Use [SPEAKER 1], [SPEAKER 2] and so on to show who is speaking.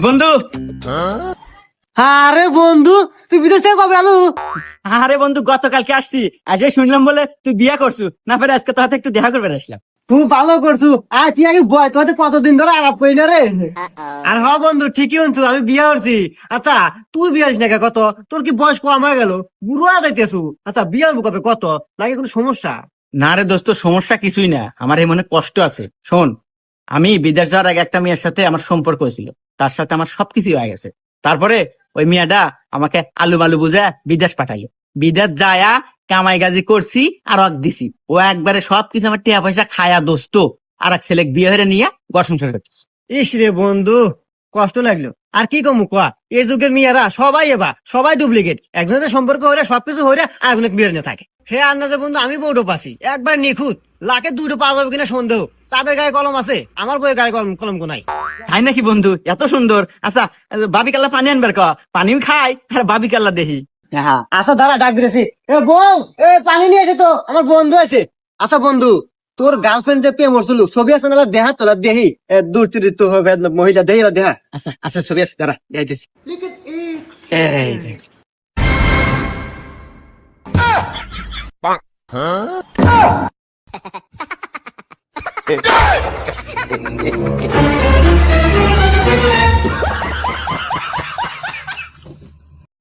[SPEAKER 1] বন্ধু।
[SPEAKER 2] আরে বন্ধু, তুই বিদেশ থেকে কবে আলু?
[SPEAKER 1] আরে বন্ধু, গতকালকে আসছি। আজকে শুনলাম বলে তুই বিয়ে করছু, না পারে আজকে তোর হাতে একটু দেখা করবে আসলাম।
[SPEAKER 2] তুই ভালো করছু। আর তুই আগে বয়, তোর কতদিন ধরে আলাপ করি না রে। আর হ বন্ধু, ঠিকই শুনছু, আমি বিয়ে করছি। আচ্ছা, তুই বিয়ে হস না কে? কত তোর কি বয়স কম হয়ে গেল? বুড়ো হয়ে যাইতেছু। আচ্ছা, বিয়ে হবো কবে? কত নাকি কোনো সমস্যা?
[SPEAKER 1] না রে দোস্ত, সমস্যা কিছুই না, আমার এই মনে কষ্ট আছে। শোন, আমি বিদেশ যাওয়ার আগে একটা মেয়ের সাথে আমার সম্পর্ক হয়েছিল, তার সাথে আমার সবকিছু হয়ে গেছে। তারপরে ওই মেয়েটা আমাকে আলু বালু বুঝে বিদেশ পাঠাইলো। বিদেশ যায়া কামাই গাজি করছি আর অক দিছি। ও একবারে সবকিছু আমার টিয়া পয়সা খায়া দোস্ত আর এক ছেলে বিয়ে হয়ে নিয়ে ঘর সংসার করতেছে।
[SPEAKER 2] ইস রে বন্ধু, কষ্ট লাগলো। আর কি কমু কোয়া, এই যুগের মেয়েরা সবাই সবাই ডুপ্লিকেট। একজনের সম্পর্ক হলে সবকিছু হলে আরেকজনের বিয়ে নিয়ে থাকে। হে আন্দাজে বন্ধু, আমি বউটো পাচ্ছি একবার নিখুঁত। লাখে দুটো পাওয়া যাবে কিনা সন্দেহ। চাঁদের গায়ে কলম আছে, আমার বইয়ের গায়ে কলম নাই।
[SPEAKER 1] তাই নাকি বন্ধু? এত সুন্দর। আচ্ছা, বাবি কাল্লা পানি আনবার ক, পানিও খাই আর বাবি কাল্লা দেখি।
[SPEAKER 2] হ্যাঁ, আচ্ছা দাঁড়া, ডাক দিয়েছি। এ বউ, এ পানি নিয়ে এসে তো, আমার বন্ধু আছে। আচ্ছা বন্ধু, তোর গার্লফ্রেন্ড যে প্রেম করছিল, ছবি আছে না? দেহা তোলা দেহি, দূর চরিত্র হবে মহিলা, দেহি দেহা।
[SPEAKER 1] আচ্ছা আচ্ছা, ছবি আছে, দাঁড়া যাইতেছি। এই দেখ।